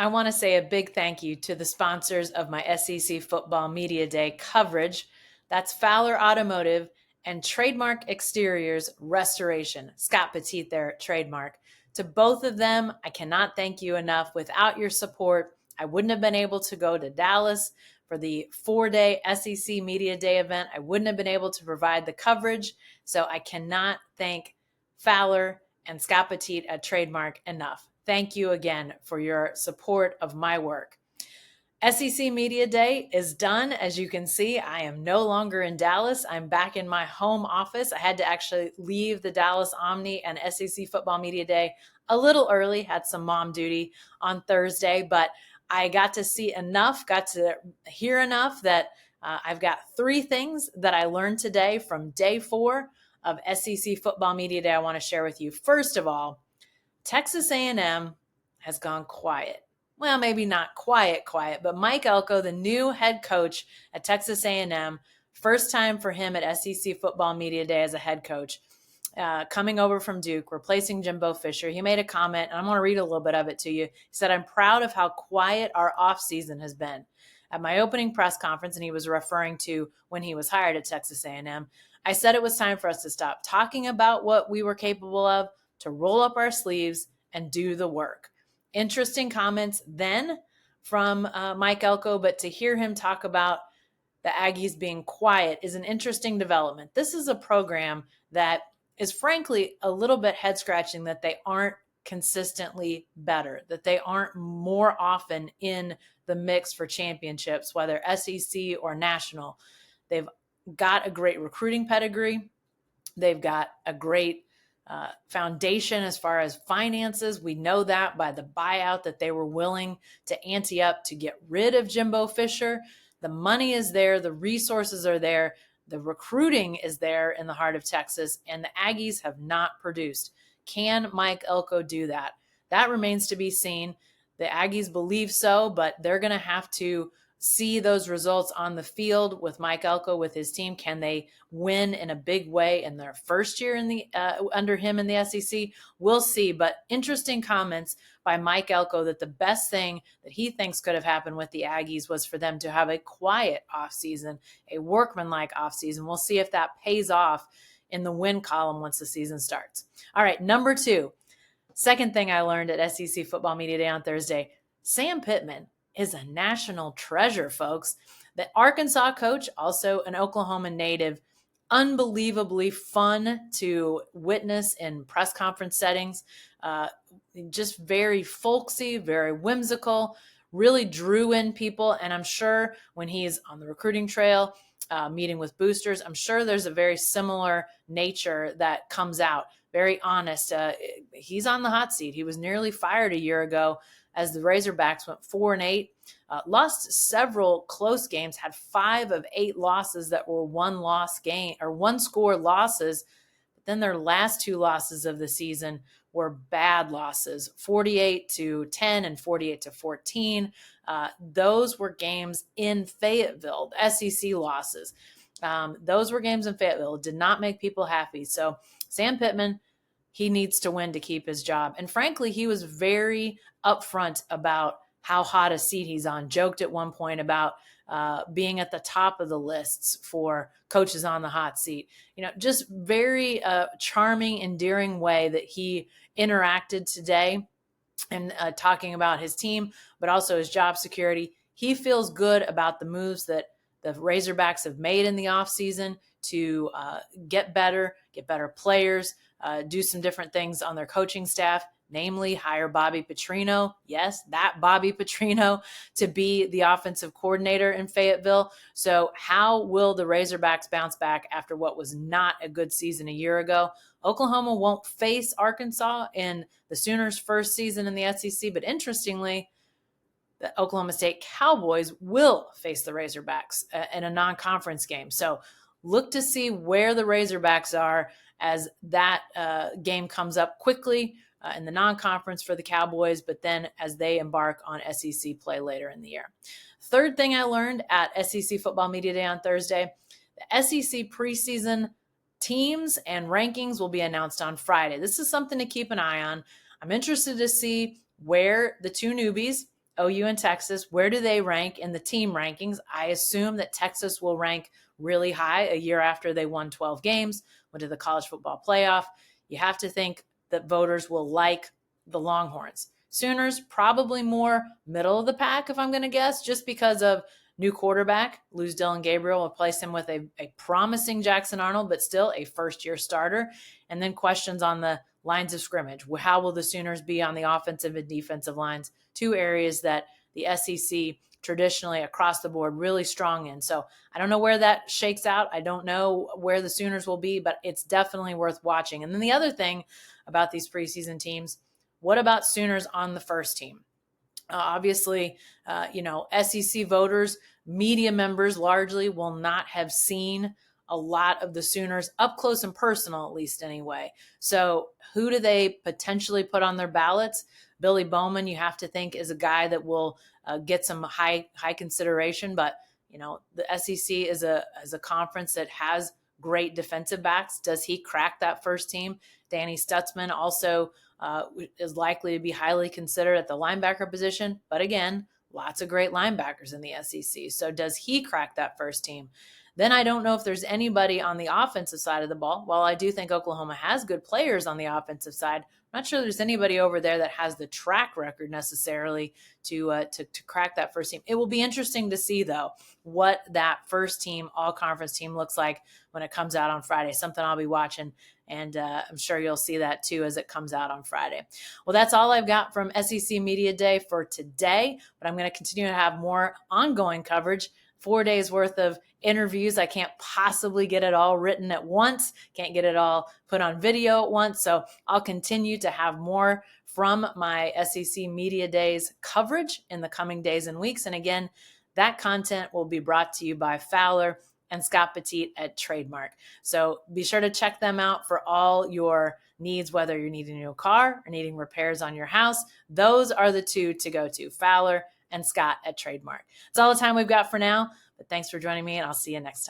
I want to say a big thank you to the sponsors of my SEC Football Media Day coverage. That's Fowler Automotive and Trademark Exteriors Restoration. Scott Petete there at Trademark. To both of them, I cannot thank you enough. Without your support, I wouldn't have been able to go to Dallas for the 4-day SEC Media Day event. I wouldn't have been able to provide the coverage. So I cannot thank Fowler and Scott Petete at Trademark enough. Thank you again for your support of my work. SEC Media Day is done. As you can see, I am no longer in Dallas. I'm back in my home office. I had to actually leave the Dallas Omni and SEC Football Media Day a little early, had some mom duty on Thursday, but I got to see enough, got to hear enough that I've got 3 things that I learned today from day 4 of SEC Football Media Day I want to share with you. First of all, Texas A&M has gone quiet. Well, maybe not quiet, but Mike Elko, the new head coach at Texas A&M, first time for him at SEC Football Media Day as a head coach, coming over from Duke, replacing Jimbo Fisher. He made a comment, and I'm going to read a little bit of it to you. He said, "I'm proud of how quiet our offseason has been." At my opening press conference, and he was referring to when he was hired at Texas A&M, I said it was time for us to stop talking about what we were capable of, to roll up our sleeves and do the work. Interesting comments then from Mike Elko, but to hear him talk about the Aggies being quiet is an interesting development. This is a program that is frankly a little bit head scratching that they aren't consistently better, that they aren't more often in the mix for championships, whether SEC or national. They've got a great recruiting pedigree. They've got a great foundation as far as finances. We know that by the buyout that they were willing to ante up to get rid of Jimbo Fisher. The money is there. The resources are there. The recruiting is there in the heart of Texas, and the Aggies have not produced. Can Mike Elko do that? That remains to be seen. The Aggies believe so, but they're going to have to see those results on the field with Mike Elko, with his team. Can they win in a big way in their first year in the under him in the SEC? We'll see. But interesting comments by Mike Elko that the best thing that he thinks could have happened with the Aggies was for them to have a quiet offseason, a workmanlike offseason. We'll see if that pays off in the win column once the season starts. All right, number 2. Second thing I learned at SEC Football Media Day on Thursday, Sam Pittman is a national treasure, folks. The Arkansas coach, also an Oklahoma native, unbelievably fun to witness in press conference settings. Just very folksy, very whimsical, really drew in people. And I'm sure when he's on the recruiting trail, meeting with boosters, I'm sure there's a very similar nature that comes out. Very honest. He's on the hot seat. He was nearly fired a year ago as the Razorbacks went 4-8, lost several close games, had 5 of 8 losses that were one-score losses. But then their last 2 losses of the season were bad losses, 48-10 and 48-14. Those were games in Fayetteville, SEC losses. Those were games in Fayetteville. It did not make people happy. So Sam Pittman, he needs to win to keep his job. And frankly, he was very upfront about how hot a seat he's on. Joked at one point about being at the top of the lists for coaches on the hot seat. Just very charming, endearing way that he interacted today and talking about his team, but also his job security. He feels good about the moves that the Razorbacks have made in the offseason to get better players, do some different things on their coaching staff, namely hire Bobby Petrino. Yes, that Bobby Petrino to be the offensive coordinator in Fayetteville. So how will the Razorbacks bounce back after what was not a good season a year ago? Oklahoma won't face Arkansas in the Sooners' first season in the SEC, but interestingly, the Oklahoma State Cowboys will face the Razorbacks in a non-conference game. So look to see where the Razorbacks are as that game comes up quickly in the non-conference for the Cowboys, but then as they embark on SEC play later in the year. Third thing I learned at SEC Football Media Day on Thursday, the SEC preseason teams and rankings will be announced on Friday. This is something to keep an eye on. I'm interested to see where the 2 newbies OU and Texas, where do they rank in the team rankings? I assume that Texas will rank really high a year after they won 12 games, went to the college football playoff. You have to think that voters will like the Longhorns. Sooners, probably more middle of the pack, if I'm going to guess, just because of new quarterback, lose Dylan Gabriel, replace him with a promising Jackson Arnold, but still a first-year starter. And then questions on the lines of scrimmage. How will the Sooners be on the offensive and defensive lines? Two areas that the SEC traditionally across the board really strong in. So I don't know where that shakes out. I don't know where the Sooners will be, but it's definitely worth watching. And then the other thing about these preseason teams, what about Sooners on the first team? Obviously, SEC voters, media members largely will not have seen a lot of the Sooners up close and personal, at least anyway. So who do they potentially put on their ballots? Billy Bowman, you have to think, is a guy that will get some high consideration. But, the SEC is a conference that has great defensive backs. Does he crack that first team? Danny Stutzman also is likely to be highly considered at the linebacker position. But again, lots of great linebackers in the SEC. So does he crack that first team? Then I don't know if there's anybody on the offensive side of the ball. While I do think Oklahoma has good players on the offensive side, I'm not sure there's anybody over there that has the track record necessarily to crack that first team. It will be interesting to see, though, what that first team, all-conference team looks like when it comes out on Friday. Something I'll be watching, and I'm sure you'll see that, too, as it comes out on Friday. Well, that's all I've got from SEC Media Day for today, but I'm going to continue to have more ongoing coverage. 4 days worth of interviews. I can't possibly get it all written at once, can't get it all put on video at once. So I'll continue to have more from my SEC Media Days coverage in the coming days and weeks. And again, that content will be brought to you by Fowler and Scott Petete at Trademark. So be sure to check them out for all your needs, whether you're needing a new car or needing repairs on your house. Those are the two to go to, Fowler and Scott at Trademark. That's all the time we've got for now, but thanks for joining me, and I'll see you next time.